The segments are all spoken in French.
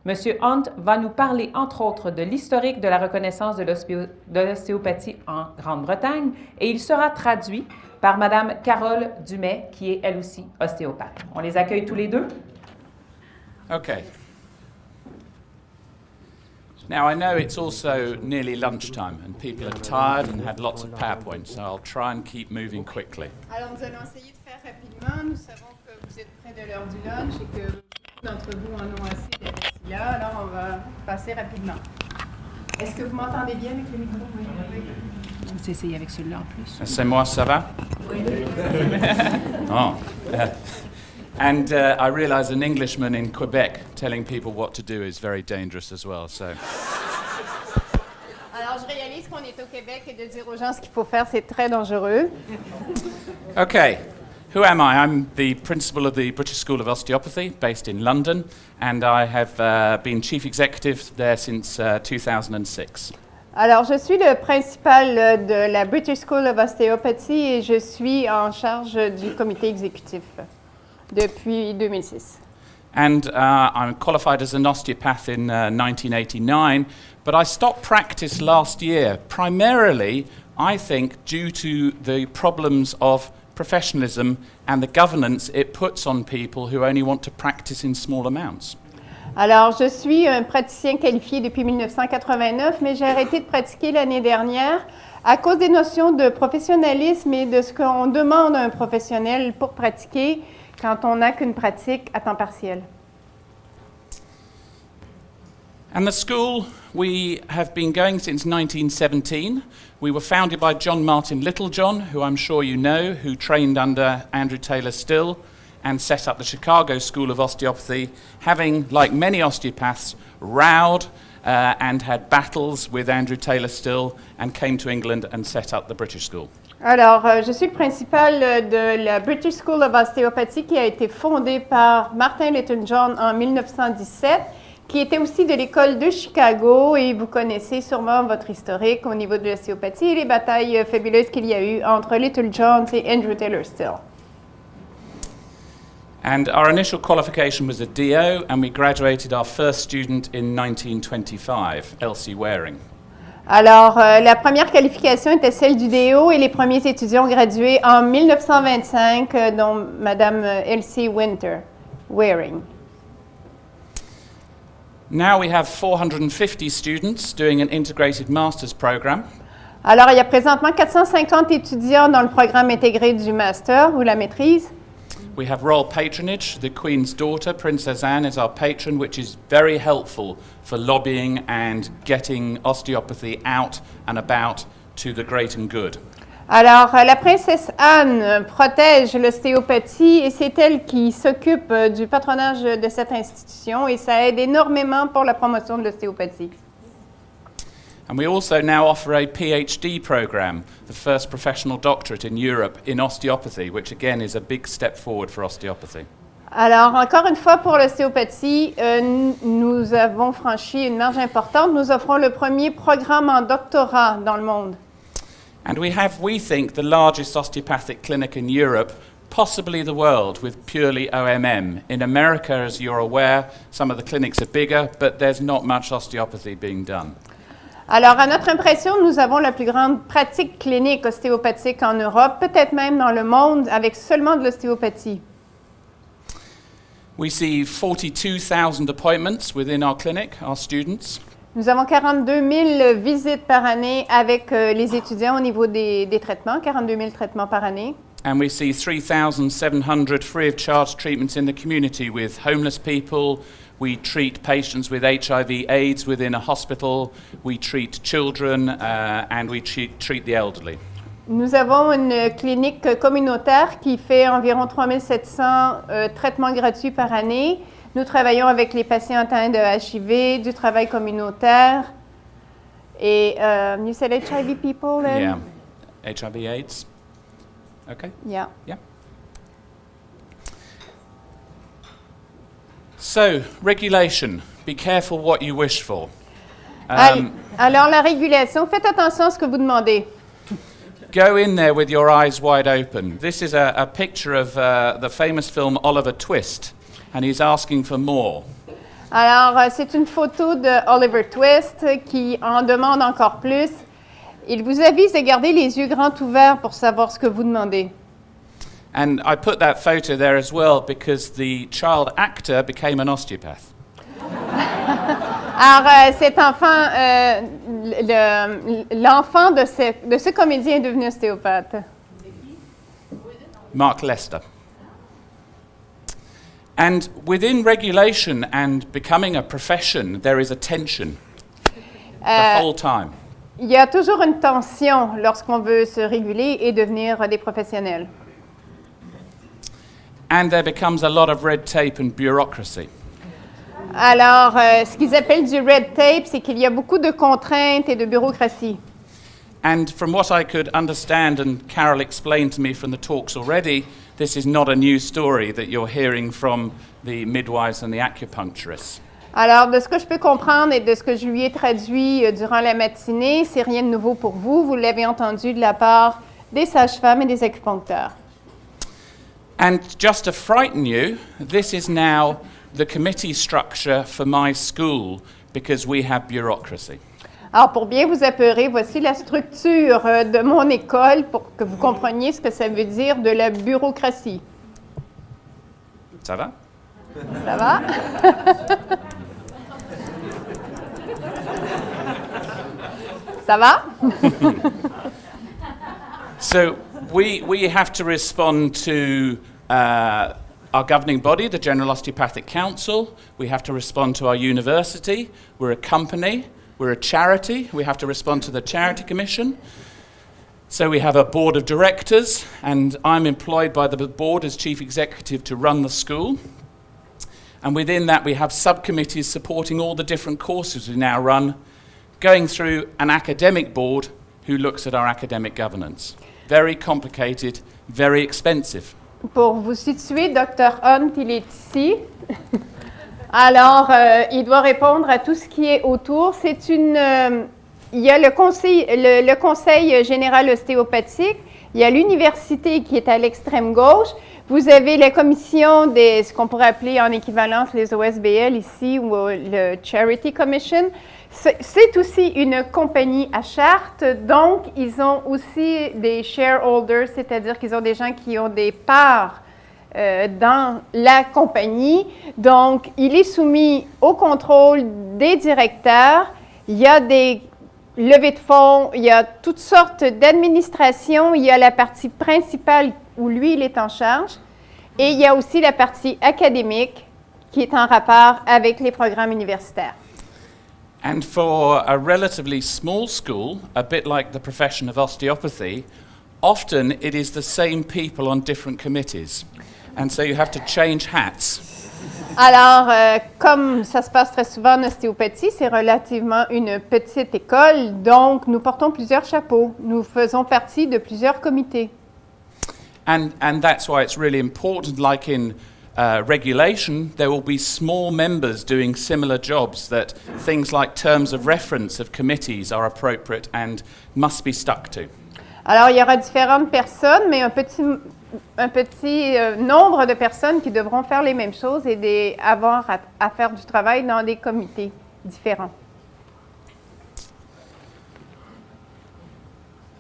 Monsieur Hunt va nous parler, entre autres, de l'historique de la reconnaissance de l'ostéopathie en Grande-Bretagne et il sera traduit par Madame Carole Dumais, qui est elle aussi ostéopathe. On les accueille tous les deux. Okay. Now, I know it's also nearly lunchtime and people are tired and had lots of PowerPoint, so I'll try and keep moving quickly. Alors, nous allons essayer de faire rapidement. Nous savons que vous êtes près de l'heure du lunch et que beaucoup d'entre vous en ont assez d'être ici là. Alors, on va passer rapidement. Est-ce que vous m'entendez bien avec le micro? Oui. On va essayer avec celui-là en plus. C'est moi, ça va? Oui. Oh. And I realize an Englishman in Quebec telling people what to do is very dangerous as well. So. Alors, je réalise qu'on est au Québec et de dire aux gens ce qu'il faut faire, c'est très dangereux. Okay, who am I? I'm the principal of the British School of Osteopathy, based in London, and I have been chief executive there since 2006. Alors, je suis le principal de la British School of Osteopathy et je suis en charge du comité exécutif depuis 2006. And I'm qualified as an osteopath in 1989, but I stopped practice last year, primarily, I think, due to the problems of professionalism and the governance it puts on people who only want to practice in small amounts. Alors, je suis un praticien qualifié depuis 1989, mais j'ai arrêté de pratiquer l'année dernière à cause des notions de professionnalisme et de ce qu'on demande à un professionnel pour pratiquer quand on n'a qu'une pratique à temps partiel. And the school, we have been going since 1917. We were founded by John Martin Littlejohn, who I'm sure you know, who trained under Andrew Taylor Still and set up the Chicago School of Osteopathy, having, like many osteopaths, rowed and had battles with Andrew Taylor Still and came to England and set up the British School. Alors, je suis le principal de la British School of Osteopathy qui a été fondée par Martin Littlejohn en 1917, qui était aussi de l'école de Chicago, et vous connaissez sûrement votre historique au niveau de l'ostéopathie et les batailles fabuleuses qu'il y a eu entre Littlejohn et Andrew Taylor Still. And our initial qualification was a DO, and we graduated our first student in 1925, Elsie Waring. Alors, la première qualification était celle du DO et les premiers étudiants gradués en 1925, dont Madame Elsie Waring. Now we have 450 students doing an integrated master's program. Alors, il y a présentement 450 étudiants dans le programme intégré du master ou la maîtrise. We have royal patronage. The Queen's daughter, Princess Anne, is our patron, which is very helpful for lobbying and getting osteopathy out and about to the great and good. Alors, la princesse Anne protège l'ostéopathie et c'est elle qui s'occupe du patronage de cette institution et ça aide énormément pour la promotion de l'ostéopathie. And we also now offer a PhD program, the first professional doctorate in Europe in osteopathy, which again is a big step forward for osteopathy. Alors, encore une fois, pour l'ostéopathie, nous avons franchi une marge importante. Nous offrons le premier programme en doctorat dans le monde. And we have, we think, the largest osteopathic clinic in Europe, possibly the world, with purely OMM. In America, as you're aware, some of the clinics are bigger, but there's not much osteopathy being done. Alors, à notre impression, nous avons la plus grande pratique clinique ostéopathique en Europe, peut-être même dans le monde, avec seulement de l'ostéopathie. We see 42,000 appointments within our clinic, our students. Nous avons 42 000 visites par année avec les étudiants au niveau des traitements, 42 000 traitements par année. And we see 3,700 free of charge treatments in the community with homeless people. We treat patients with HIV/AIDS within a hospital. We treat children and we treat the elderly. Nous avons une clinique communautaire qui fait environ 3 700 traitements gratuits par année. Nous travaillons avec les patients atteints de HIV, du travail communautaire. Et you said HIV people then? Yeah, HIV/AIDS. Okay. Yeah. Yeah. So, regulation. Be careful what you wish for. Alors, la régulation, faites attention à ce que vous demandez. Go in there with your eyes wide open. This is a picture of the famous film Oliver Twist, and he's asking for more. Alors, c'est une photo de Oliver Twist qui en demande encore plus. Il vous avise de garder les yeux grands ouverts pour savoir ce que vous demandez. And I put that photo there as well because the child actor became an osteopath. Alors, cet enfant, l'enfant de ce comédien est devenu ostéopathe. Mark Lester. And within regulation and becoming a profession, there is a tension the whole time. Il y a toujours une tension lorsqu'on veut se réguler et devenir des professionnels. And there becomes a lot of red tape and bureaucracy. Alors, ce qu'ils appellent du red tape, c'est qu'il y a beaucoup de contraintes et de bureaucratie. And from what I could understand, and Carol explained to me from the talks already, this is not a new story that you're hearing from the midwives and the acupuncturists. Alors, de ce que je peux comprendre et de ce que je lui ai traduit durant la matinée, c'est rien de nouveau pour vous. Vous l'avez entendu de la part des sages-femmes et des acupuncteurs. And just to frighten you, this is now the committee structure for my school because we have bureaucracy. Alors, pour bien vous apeurer, voici la structure de mon école pour que vous compreniez ce que ça veut dire de la bureaucratie. Ça va? Ça va? Ça va? So we have to respond to our governing body, the General Osteopathic Council. We have to respond to our university. We're a company. We're a charity. We have to respond to the Charity Commission. So we have a board of directors, and I'm employed by the board as chief executive to run the school. And within that, we have subcommittees supporting all the different courses we now run, going through an academic board who looks at our academic governance. Very complicated, very expensive. Pour vous situer, Dr. Hunt, il est ici. Alors, il doit répondre à tout ce qui est autour. Il y a le conseil général ostéopathique, il y a l'université qui est à l'extrême gauche, vous avez la commission ce qu'on pourrait appeler en équivalence les OSBL ici, ou le Charity Commission. C'est aussi une compagnie à charte, donc ils ont aussi des shareholders, c'est-à-dire qu'ils ont des gens qui ont des parts dans la compagnie. Donc, il est soumis au contrôle des directeurs. Il y a des levées de fonds, il y a toutes sortes d'administrations. Il y a la partie principale où lui, il est en charge. Et il y a aussi la partie académique qui est en rapport avec les programmes universitaires. And for a relatively small school, a bit like the profession of osteopathy, often it is the same people on different committees. And so you have to change hats. Alors, comme ça se passe très souvent en ostéopathie, c'est relativement une petite école, donc nous portons plusieurs chapeaux. Nous faisons partie de plusieurs comités. And that's why it's really important, like in regulation, there will be small members doing similar jobs, that things like terms of reference of committees are appropriate and must be stuck to. Alors, il y aura différentes personnes, mais un petit nombre de personnes qui devront faire les mêmes choses et avoir à faire du travail dans des comités différents.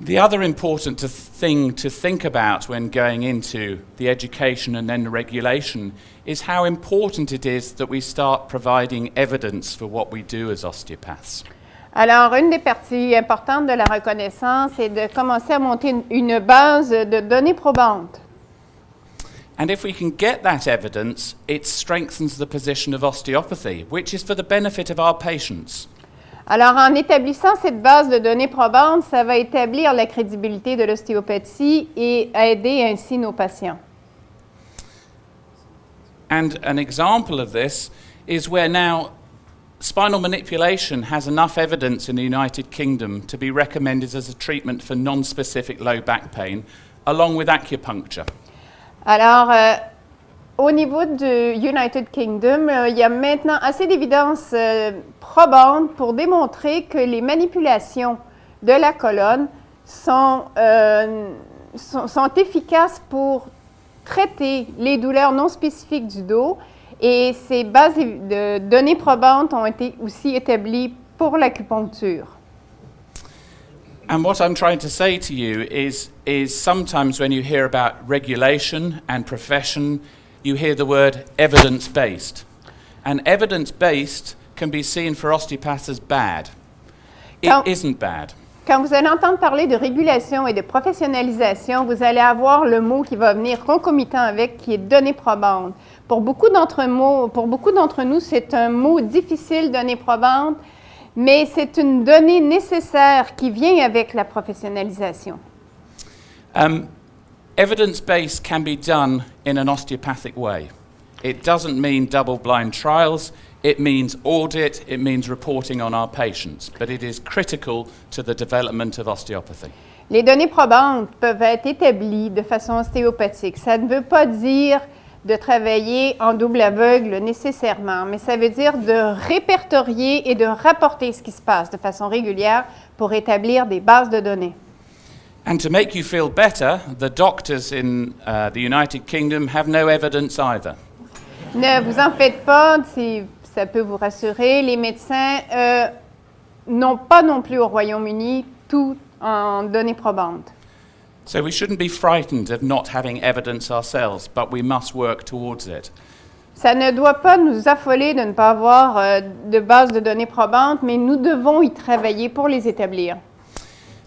The other important thing to think about when going into the education and then the regulation is how important it is that we start providing evidence for what we do as osteopaths. Alors, une des parties importantes de la reconnaissance est de commencer à monter une base de données probantes. And if we can get that evidence, it strengthens the position of osteopathy, which is for the benefit of our patients. Alors, en établissant cette base de données probantes, ça va établir la crédibilité de l'ostéopathie et aider ainsi nos patients. And an example of this is where now spinal manipulation has enough evidence in the United Kingdom to be recommended as a treatment for non-specific low back pain, along with acupuncture. Alors, au niveau du United Kingdom, il y a maintenant assez d'évidence probante pour démontrer que les manipulations de la colonne sont efficaces pour traiter les douleurs non spécifiques du dos Et ces bases de données probantes ont été aussi établies pour l'acupuncture. And what I'm trying to say to you is sometimes when you hear about regulation and profession, you hear the word evidence-based. And evidence-based can be seen for osteopaths as bad. It isn't bad. Quand vous allez entendre parler de régulation et de professionnalisation, vous allez avoir le mot qui va venir concomitant avec, qui est données probantes. Pour beaucoup d'entre nous, c'est un mot difficile, données probantes, mais c'est une donnée nécessaire qui vient avec la professionnalisation. Evidence-based can be done in an osteopathic way. It doesn't mean double-blind trials. It means audit, it means reporting on our patients, but it is critical to the development of osteopathy. Les données probantes peuvent être établies de façon ostéopathique. Ça ne veut pas dire de travailler en double aveugle nécessairement, mais ça veut dire de répertorier et de rapporter ce qui se passe de façon régulière pour établir des bases de données. And to make you feel better, the doctors in the United Kingdom have no evidence either. Ne vous en faites pas, ça peut vous rassurer. Les médecins n'ont pas non plus au Royaume-Uni tout en données probantes. So we shouldn't be frightened of not having evidence ourselves, but we must work towards it. Ça ne doit pas nous affoler de ne pas avoir de base de données probantes, mais nous devons y travailler pour les établir.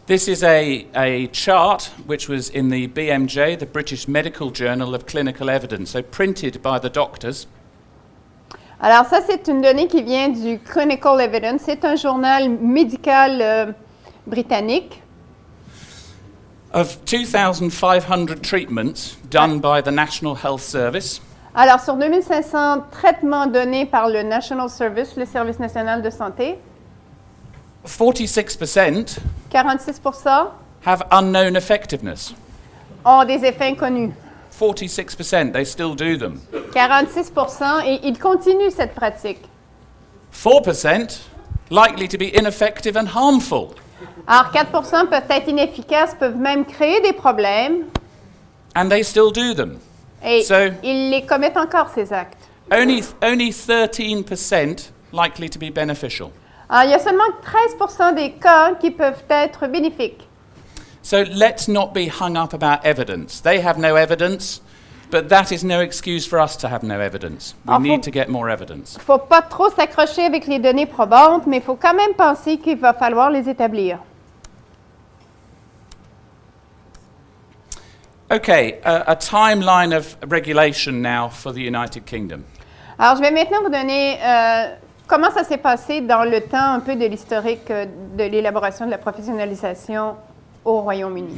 This is a chart which was in the BMJ, the British Medical Journal of Clinical Evidence, so printed by the doctors. Alors ça, c'est une donnée qui vient du Clinical Evidence. C'est un journal médical britannique. Of 2,500 treatments done by the National Health Service. Alors sur 2500 traitements donnés par le National Service, le Service national de santé, 46% 46% have unknown effectiveness. ont des effets inconnus. 46%, they still do them. 46% et ils continuent cette pratique. 4% likely to be ineffective and harmful. Alors 4% peuvent être inefficaces, peuvent même créer des problèmes And they still do them. et So- ils les commettent encore ces actes. Only 13% likely to be beneficial. Alors il y a seulement 13% des cas qui peuvent être bénéfiques. So let's not be hung up about evidence. They have no evidence, but that is no excuse for us to have no evidence. We need to get more evidence. Il ne faut pas trop s'accrocher avec les données probantes, mais il faut quand même penser qu'il va falloir les établir. Okay, a timeline of regulation now for the United Kingdom. Alors, je vais maintenant vous donner comment ça s'est passé dans le temps, un peu de l'historique de l'élaboration de la professionnalisation au Royaume-Uni.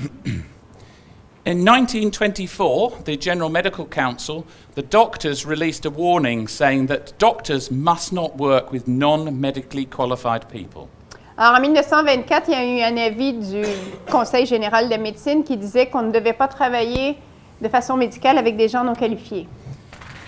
In 1924, the General Medical Council, the doctors released a warning saying that doctors must not work with non-medically qualified people. Alors, en 1924, il y a eu un avis du Conseil général de la médecine qui disait qu'on ne devait pas travailler de façon médicale avec des gens non qualifiés.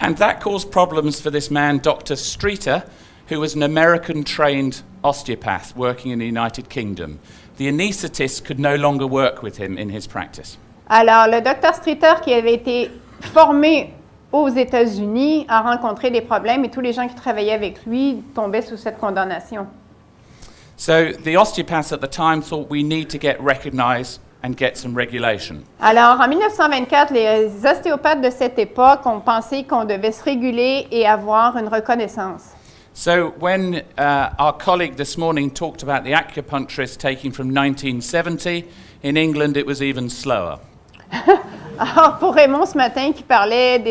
And that caused problems for this man, Dr. Streeter, who was an American-trained osteopath working in the United Kingdom. The anaesthetist could no longer work with him in his practice. Alors, le docteur Streeter, qui avait été formé aux États-Unis, a rencontré des problèmes et tous les gens qui travaillaient avec lui tombaient sous cette condamnation. So the osteopaths at the time thought we need to get recognized and get some regulation. Alors, en 1924, les ostéopathes de cette époque ont pensé qu'on devait se réguler et avoir une reconnaissance. So when our colleague this morning talked about the acupuncturist taking from 1970, in England it was even slower. Alors, pour Raymond ce matin qui parlait des